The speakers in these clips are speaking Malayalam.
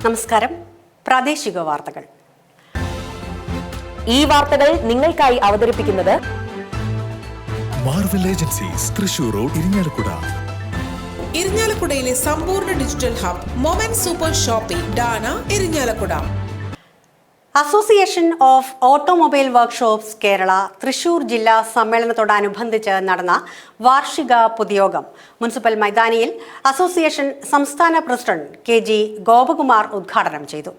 നമസ്കാരം. പ്രാദേശിക വാർത്തകൾ. ഈ വാർത്തകൾ നിങ്ങൾക്കായി അവതരിപ്പിക്കുന്നത് marvel agencies Thrissur road Irinjalakuda. ഇരിങ്ങാലക്കുടയിലെ സമ്പൂർണ്ണ digital hub moment super shopping ഡാന Irinjalakuda. Association of automobile workshops Kerala Thrissur ജില്ലാ സമ്മേളനത്തോടനുബന്ധിച്ച് നടന്ന വാർഷിക പൊതുയോഗം മുനിസിപ്പൽ മൈതാനിയിൽ അസോസിയേഷൻ സംസ്ഥാന പ്രസിഡന്റ് KG ഗോപകുമാർ ഉദ്ഘാടനം ചെയ്തു.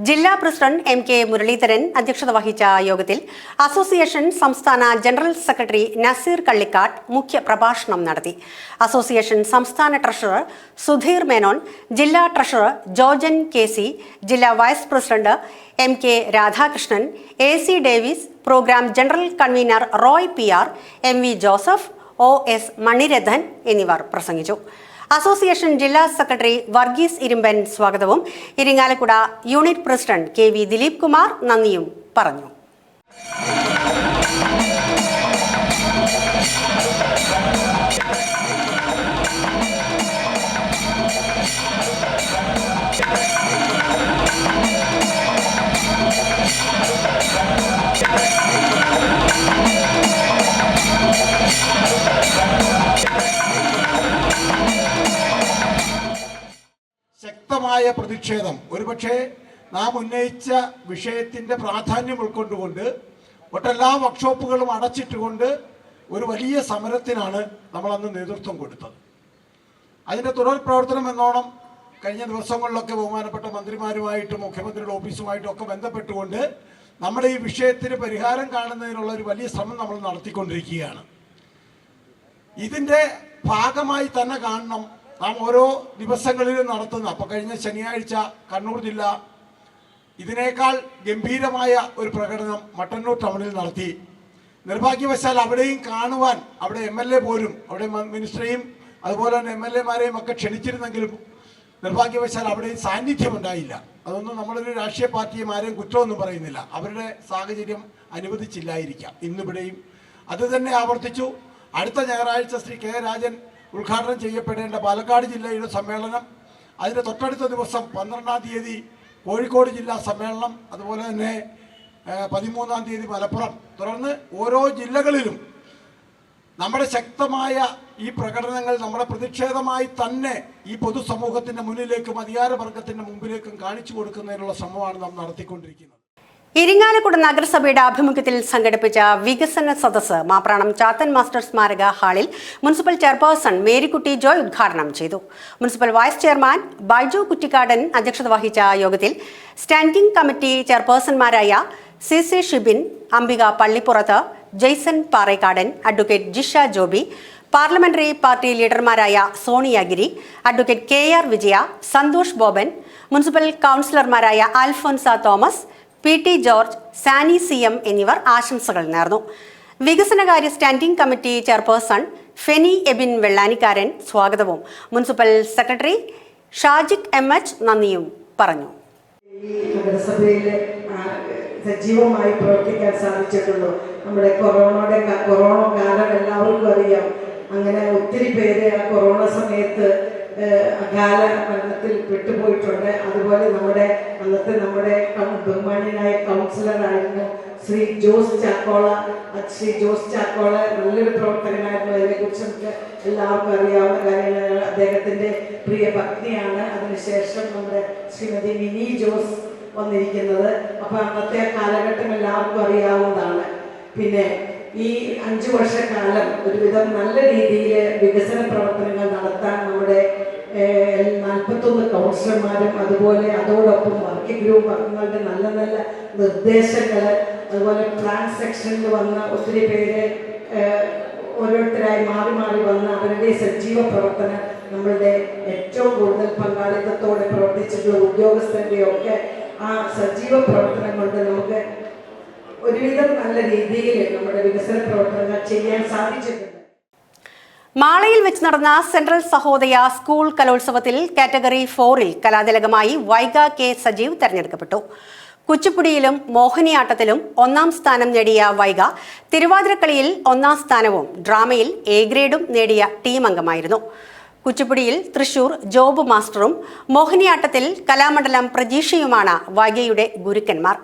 ജില്ലാ പ്രസിഡന്റ് MK മുരളീധരൻ അധ്യക്ഷത വഹിച്ച യോഗത്തിൽ അസോസിയേഷൻ സംസ്ഥാന ജനറൽ സെക്രട്ടറി നസീർ കള്ളിക്കാട്ട് മുഖ്യ പ്രഭാഷണം നടത്തി. അസോസിയേഷൻ സംസ്ഥാന ട്രഷറർ സുധീർ മേനോൻ, ജില്ലാ ട്രഷറർ ജോർജൻ KC, ജില്ലാ vice president MK Radhakrishnan, AC Davis, program general convener Roy PR, MV Joseph, OS Manirathan എന്നിവർ പ്രസംഗിച്ചു. അസോസിയേഷൻ ജില്ലാ സെക്രട്ടറി വർഗീസ് ഇരുമ്പൻ സ്വാഗതവും Irinjalakuda unit president KV Dileep Kumar നന്ദിയും പറഞ്ഞു. ശക്തമായ പ്രതിഷേധം, ഒരുപക്ഷെ നാം ഉന്നയിച്ച വിഷയത്തിൻ്റെ പ്രാധാന്യം ഉൾക്കൊണ്ടുകൊണ്ട് ഒട്ടെല്ലാ വർക്ക്ഷോപ്പുകളും അടച്ചിട്ടുകൊണ്ട് ഒരു വലിയ സമരത്തിനാണ് നമ്മളന്ന് നേതൃത്വം കൊടുത്തത്. അതിൻ്റെ തുടർ പ്രവർത്തനം എന്നോണം കഴിഞ്ഞ ദിവസങ്ങളിലൊക്കെ ബഹുമാനപ്പെട്ട മന്ത്രിമാരുമായിട്ടും മുഖ്യമന്ത്രിയുടെ ഓഫീസുമായിട്ടും ഒക്കെ ബന്ധപ്പെട്ടുകൊണ്ട് നമ്മുടെ ഈ വിഷയത്തിന് പരിഹാരം കാണുന്നതിനുള്ള ഒരു വലിയ ശ്രമം നമ്മൾ നടത്തിക്കൊണ്ടിരിക്കുകയാണ്. ഇതിൻ്റെ ഭാഗമായി തന്നെ കാണണം നാം ഓരോ ദിവസങ്ങളിലും നടത്തുന്ന. അപ്പോൾ കഴിഞ്ഞ ശനിയാഴ്ച കണ്ണൂർ ജില്ല ഇതിനേക്കാൾ ഗംഭീരമായ ഒരു പ്രകടനം മട്ടന്നൂർ ടൗണിൽ നടത്തി. നിർഭാഗ്യവശാൽ അവിടെയും കാണുവാൻ അവിടെ MLA പോലും, അവിടെ മിനിസ്റ്ററെയും അതുപോലെ തന്നെ MLA-മാരെയും ഒക്കെ ക്ഷണിച്ചിരുന്നെങ്കിലും നിർഭാഗ്യവശാൽ അവിടെയും സാന്നിധ്യമുണ്ടായില്ല. അതൊന്നും നമ്മളൊരു രാഷ്ട്രീയ പാർട്ടിയും ആരെയും കുറ്റമൊന്നും പറയുന്നില്ല, അവരുടെ സാഹചര്യം അനുവദിച്ചില്ലായിരിക്കാം. ഇന്നിവിടെയും അത് തന്നെ ആവർത്തിച്ചു. അടുത്ത ഞായറാഴ്ച ശ്രീ K. രാജൻ ഉദ്ഘാടനം ചെയ്യപ്പെടേണ്ട പാലക്കാട് ജില്ലയുടെ സമ്മേളനം, അതിൻ്റെ തൊട്ടടുത്ത ദിവസം 12-ാം തീയതി കോഴിക്കോട് ജില്ലാ സമ്മേളനം, അതുപോലെ തന്നെ 13-ാം തീയതി മലപ്പുറം, തുടർന്ന് ഓരോ ജില്ലകളിലും നമ്മുടെ ശക്തമായ ഈ പ്രകടനങ്ങൾ നമ്മുടെ പ്രതിഷേധമായി തന്നെ ഈ പൊതുസമൂഹത്തിൻ്റെ മുന്നിലേക്കും അധികാരവർഗത്തിൻ്റെ മുമ്പിലേക്കും കാണിച്ചു കൊടുക്കുന്നതിനുള്ള ശ്രമമാണ് നാം നടത്തിക്കൊണ്ടിരിക്കുന്നത്. ഇരിങ്ങാലക്കുട നഗരസഭയുടെ ആഭിമുഖ്യത്തിൽ സംഘടിപ്പിച്ച വികസന സദസ്സ് മാപ്രാണം ചാത്തൻ മാസ്റ്റർ സ്മാരക ഹാളിൽ മുനിസിപ്പൽ ചെയർപേഴ്സൺ മേരിക്കുട്ടി ജോയ് ഉദ്ഘാടനം ചെയ്തു. Municipal vice chairman Baiju Kuttikkadan അധ്യക്ഷത വഹിച്ച യോഗത്തിൽ സ്റ്റാൻഡിംഗ് കമ്മിറ്റി ചെയർപേഴ്സൺമാരായ CC Shibin, Ambika Pallippurath, Jaison Parekkadan, advocate Jisha Joby, parliamentary party ലീഡർമാരായ Soniyagiri, advocate KR Vijaya, Santhosh Boban, municipal കൗൺസിലർമാരായ അൽഫോൻസ തോമസ്, PT ജോർജ്, സാനി CM എന്നിവർ ആശംസകൾ നേർന്നു. വികസനകാര്യ standing committee chairperson Feni Abin Vellanikkaran സ്വാഗതവും മുനിസിപ്പൽ സെക്രട്ടറി ഷാജിക് MH നന്ദിയും പറഞ്ഞു. ഈ നഗരസഭയിൽ സജീവമായി പ്രവർത്തിക്കാൻ സാധിച്ചിട്ടുള്ളൂ. നമ്മുടെ കൊറോണ കാലം എല്ലാവർക്കും അറിയാം. അങ്ങനെ ഒത്തിരി പേര് ആ കൊറോണ സമയത്ത് അകാല മരണത്തിൽ പെട്ടുപോയിട്ടുണ്ട്. അതുപോലെ നമ്മുടെ ബഹുമാന്യനായ കൗൺസിലറായിരുന്നു ശ്രീ ജോസ് ചാക്കോള നല്ലൊരു പ്രവർത്തകനായിരുന്നു. അതിനെക്കുറിച്ച് നമുക്ക് എല്ലാവർക്കും അറിയാവുന്ന കാര്യങ്ങൾ. അദ്ദേഹത്തിൻ്റെ പ്രിയ പത്നിയാണ് അതിനുശേഷം നമ്മുടെ ശ്രീമതി മിനി ജോസ് വന്നിരിക്കുന്നത്. അപ്പോൾ അന്നത്തെ കാലഘട്ടം എല്ലാവർക്കും അറിയാവുന്നതാണ്. പിന്നെ ഈ 5 വർഷക്കാലം ഒരുവിധം നല്ല രീതിയിൽ വികസന പ്രവർത്തനങ്ങൾ നടത്താൻ നമ്മുടെ 41 കൗൺസിലർമാരും അതുപോലെ അതോടൊപ്പം വർക്കിംഗ് ഗ്രൂപ്പ് അംഗങ്ങളുടെ നല്ല നല്ല നിർദ്ദേശങ്ങൾ, അതുപോലെ പ്ലാൻ സെക്ഷനിൽ വന്ന ഒത്തിരി പേര് ഓരോരുത്തരായി മാറി മാറി വന്ന അവരുടെ സജീവ പ്രവർത്തനം, നമ്മളുടെ ഏറ്റവും കൂടുതൽ പങ്കാളിത്തത്തോടെ പ്രവർത്തിച്ചിട്ടുള്ള ഉദ്യോഗസ്ഥരുടെയൊക്കെ ആ സജീവ പ്രവർത്തനം കൊണ്ട് നമുക്ക് ഒരുവിധം നല്ല രീതിയിൽ നമ്മുടെ വികസന പ്രവർത്തനങ്ങൾ ചെയ്യാൻ സാധിച്ചിട്ടുണ്ട്. മാളയിൽ വെച്ച് നടന്ന സെൻട്രൽ സഹോദയ സ്കൂൾ കലോത്സവത്തിൽ കാറ്റഗറി 4-ൽ കലാതിലകമായി വൈഗ K. സജീവ് തെരഞ്ഞെടുക്കപ്പെട്ടു. കുച്ചിപ്പുടിയിലും മോഹിനിയാട്ടത്തിലും 1-ാം സ്ഥാനം നേടിയ വൈഗ തിരുവാതിരക്കളിയിൽ 1-ാം സ്ഥാനവും ഡ്രാമയിൽ A ഗ്രേഡും നേടിയ ടീം അംഗമായിരുന്നു. കുച്ചിപ്പുടിയിൽ തൃശൂർ ജോബ് മാസ്റ്ററും മോഹിനിയാട്ടത്തിൽ കലാമണ്ഡലം പ്രജീഷയുമാണ് വൈഗയുടെ ഗുരുക്കന്മാർ.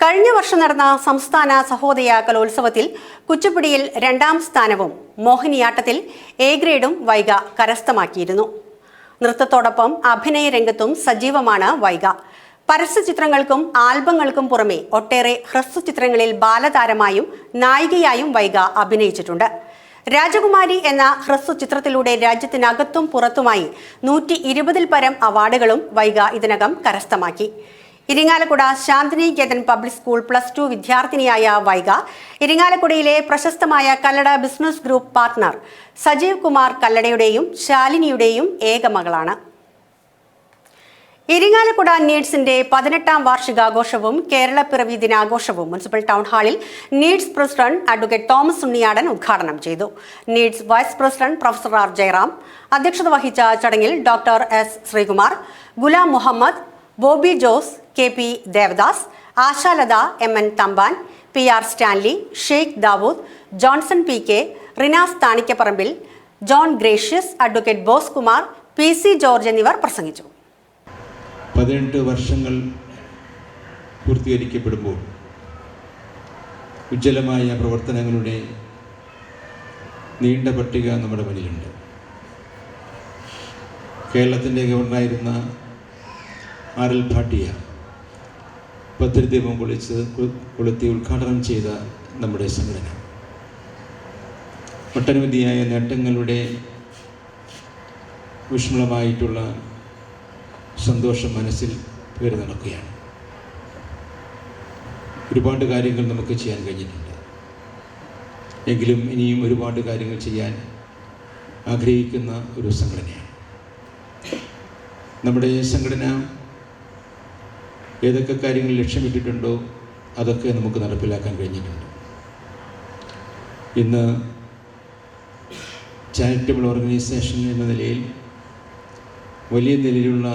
കഴിഞ്ഞ വർഷം നടന്ന സംസ്ഥാന സഹോദയ കലോത്സവത്തിൽ കുച്ചിപ്പുടിയിൽ 2ാം സ്ഥാനവും മോഹിനിയാട്ടത്തിൽ എ ഗ്രേഡും വൈഗ കരസ്ഥമാക്കിയിരുന്നു. നൃത്തത്തോടൊപ്പം അഭിനയ രംഗത്തും സജീവമാണ് വൈഗ. പരസ്യചിത്രങ്ങൾക്കും ആൽബങ്ങൾക്കും പുറമെ ഒട്ടേറെ ഹ്രസ്വചിത്രങ്ങളിൽ ബാലതാരമായും നായികയായും വൈഗ അഭിനയിച്ചിട്ടുണ്ട്. രാജകുമാരി എന്ന ഹ്രസ്വചിത്രത്തിലൂടെ രാജ്യത്തിനകത്തും പുറത്തുമായി 120-ൽ പരം അവാർഡുകളും വൈഗ ഇതിനകം കരസ്ഥമാക്കി. ഇരിങ്ങാലക്കുട ശാന്തിനികേതൻ പബ്ലിക് സ്കൂൾ +2 വിദ്യാർത്ഥിനിയായ വൈഗ ഇരിങ്ങാലക്കുടയിലെ പ്രശസ്തമായ Kallada business group partner Sajeev Kumar കല്ലടയുടെയും ശാലിനിയുടെയും ഏക മകളാണ്. ഇരിങ്ങാലക്കുട നീഡ്സിന്റെ 18ാം വാർഷികാഘോഷവും കേരളപ്പിറവി ദിനാഘോഷവും മുനിസിപ്പൽ ടൗൺ ഹാളിൽ NEEDS president advocate Thomas Unniyadan ഉദ്ഘാടനം ചെയ്തു. NEEDS vice president professor R Jayaram അധ്യക്ഷത വഹിച്ച ചടങ്ങിൽ doctor S Sreekumar, Ghulam Muhammad, Bobby Jose, KP Devadas, Ashalatha, MN Thampan, PR Stanley, Sheikh Dawood, Johnson PK, Rinas Thanikkaparambil, John gracious, advocate boss Kumar, PC George എന്നിവർ പ്രസംഗിച്ചു. 18 വർഷങ്ങൾ പൂർത്തീകരിക്കപ്പെടുമ്പോൾ ഉജ്ജ്വലമായ പ്രവർത്തനങ്ങളുടെ നീണ്ട പട്ടിക നമ്മുടെ മുന്നിലുണ്ട്. കേരളത്തിൻ്റെ ഗവർണറായിരുന്ന RL ഭാട്ടിയ പദ്ധതിദീപം കൊളുത്തി ഉദ്ഘാടനം ചെയ്ത നമ്മുടെ സംഘടന ഒട്ടനവധിയായ നേട്ടങ്ങളുടെ വിഷമമായിട്ടുള്ള സന്തോഷം മനസ്സിൽ പേര് നടക്കുകയാണ്. ഒരുപാട് കാര്യങ്ങൾ നമുക്ക് ചെയ്യാൻ കഴിഞ്ഞിട്ടുണ്ട്. എങ്കിലും ഇനിയും ഒരുപാട് കാര്യങ്ങൾ ചെയ്യാൻ ആഗ്രഹിക്കുന്ന ഒരു സംഘടനയാണ് നമ്മുടെ സംഘടന. ഏതൊക്കെ കാര്യങ്ങൾ ലക്ഷ്യമിട്ടിട്ടുണ്ടോ അതൊക്കെ നമുക്ക് നടപ്പിലാക്കാൻ കഴിഞ്ഞിട്ടുണ്ട്. ഇന്ന് ചാരിറ്റബിൾ ഓർഗനൈസേഷൻ എന്ന നിലയിൽ വലിയ നിലയിലുള്ള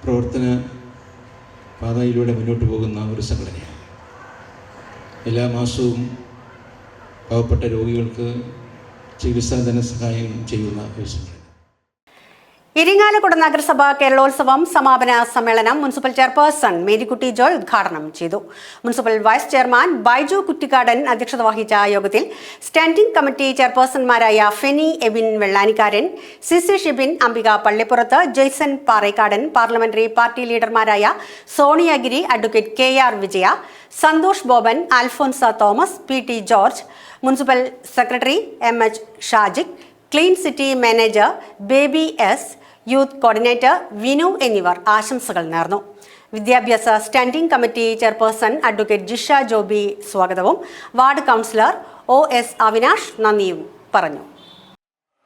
പ്രവർത്തന പാതയിലൂടെ മുന്നോട്ട് പോകുന്ന ഒരു സംഘടനയാണ്. എല്ലാ മാസവും പാവപ്പെട്ട രോഗികൾക്ക് ചികിത്സാ ധനസഹായം ചെയ്യുന്ന ഒരു സംഘടന. ഇരിങ്ങാലക്കുട നഗരസഭ കേരളോത്സവം സമാപന സമ്മേളനം മുനിസിപ്പൽ ചെയർപേഴ്സൺ മേരിക്കുട്ടി ജോയ് ഉദ്ഘാടനം ചെയ്തു. Municipal vice chairman Baiju Kuttikkadan അധ്യക്ഷത വഹിച്ച യോഗത്തിൽ സ്റ്റാൻഡിംഗ് കമ്മിറ്റി ചെയർപേഴ്സൺമാരായ Feni Abin Vellanikkaran, CC Shibin, Ambika Pallippurath, Jaison Parekkadan, parliamentary party ലീഡർമാരായ Soniyagiri, advocate KR Vijaya, Santhosh Boban, Alphonsa Thomas, PT George, municipal secretary MH Shajik, clean city manager Baby S, youth coordinator Vinu എന്നിവർ ആശംസകൾ നേർന്നു. വിദ്യാഭ്യാസ standing committee chairperson advocate Jisha Joby സ്വാഗതവും വാർഡ് കൗൺസിലർ OS അവിനാഷ് നന്ദിയും പറഞ്ഞു.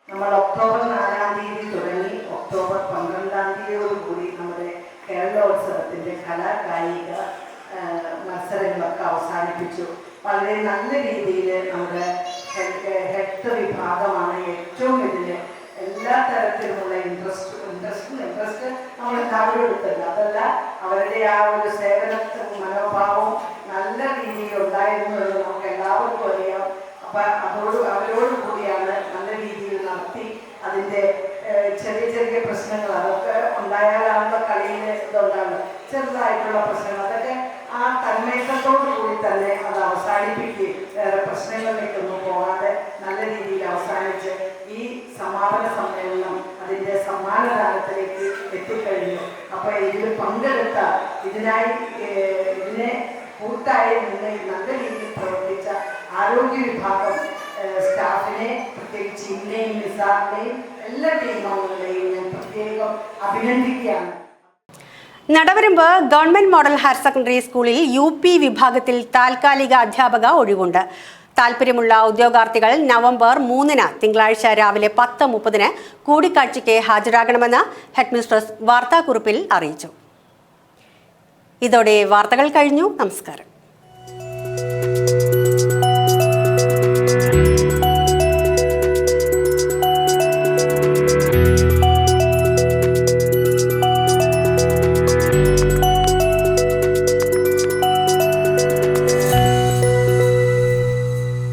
നമ്മൾ ഒക്ടോബർ 4-ാം തീയതി തുടങ്ങി ഒക്ടോബർ 12-ാം തീയതിയോടുകൂടി നമ്മുടെ കേരളോത്സവത്തിൻ്റെ കലാകായിക മത്സരങ്ങളൊക്കെ അവസാനിപ്പിച്ചു. വളരെ നല്ല രീതിയിൽ നമ്മുടെ ഹെൽത്ത് വിഭാഗമാണ് ഏറ്റവും ഇതിൽ എല്ലാ തരത്തിലുമുള്ള ഇൻട്രസ്റ്റ് നമ്മൾ കവരെടുത്തത്. അതല്ല, അവരുടെ ആ ഒരു സേവന മനോഭാവം നല്ല രീതിയിൽ ഉണ്ടായിരുന്നു എന്ന് നമുക്ക് എല്ലാവർക്കും അറിയാം. അപ്പം അവരോട് കൂടിയാണ് നല്ല രീതിയിൽ നടത്തി. അതിൻ്റെ ചെറിയ ചെറിയ പ്രശ്നങ്ങൾ അതൊക്കെ ഉണ്ടായാലാണല്ലോ കളിയിൽ ഇതുണ്ടാകുന്നത്. ചെറുതായിട്ടുള്ള പ്രശ്നങ്ങൾ അതൊക്കെ ആ തന്മയത്തോടു കൂടി തന്നെ അത് അവസാനിപ്പിക്കുകയും വേറെ പ്രശ്നങ്ങളിലേക്കൊന്നും പോകാതെ നല്ല രീതിയിൽ അവസാനിച്ച് ഈ സമാപന സമ്മേളനം അതിൻ്റെ സമ്മാനദാനത്തിലേക്ക് എത്തിക്കഴിഞ്ഞു. അപ്പോൾ ഇതിൽ പങ്കെടുത്ത ഇതിനെ കൂട്ടായി നിന്ന് നല്ല രീതിയിൽ പ്രവർത്തിച്ച ആരോഗ്യ വിഭാഗം സ്റ്റാഫിനെ, പ്രത്യേകിച്ച് ഇന്നയും നിസാറിനെയും എല്ലാ ടീമംഗങ്ങളെയും ഞാൻ പ്രത്യേകം അഭിനന്ദിക്കുകയാണ്. Nadavaramba government model higher secondary സ്കൂളിൽ UP വിഭാഗത്തിൽ താൽക്കാലിക അധ്യാപക ഒഴിവുണ്ട്. താൽപ്പര്യമുള്ള ഉദ്യോഗാർത്ഥികൾ നവംബർ 3-ന് തിങ്കളാഴ്ച രാവിലെ 10:30-ന് കൂടിക്കാഴ്ചയ്ക്ക് ഹാജരാകണമെന്ന് ഹെഡ്മിസ്ട്രസ് വാർത്താക്കുറിപ്പിൽ അറിയിച്ചു. ഇതോടെ വാർത്തകൾ കഴിഞ്ഞു. നമസ്കാരം.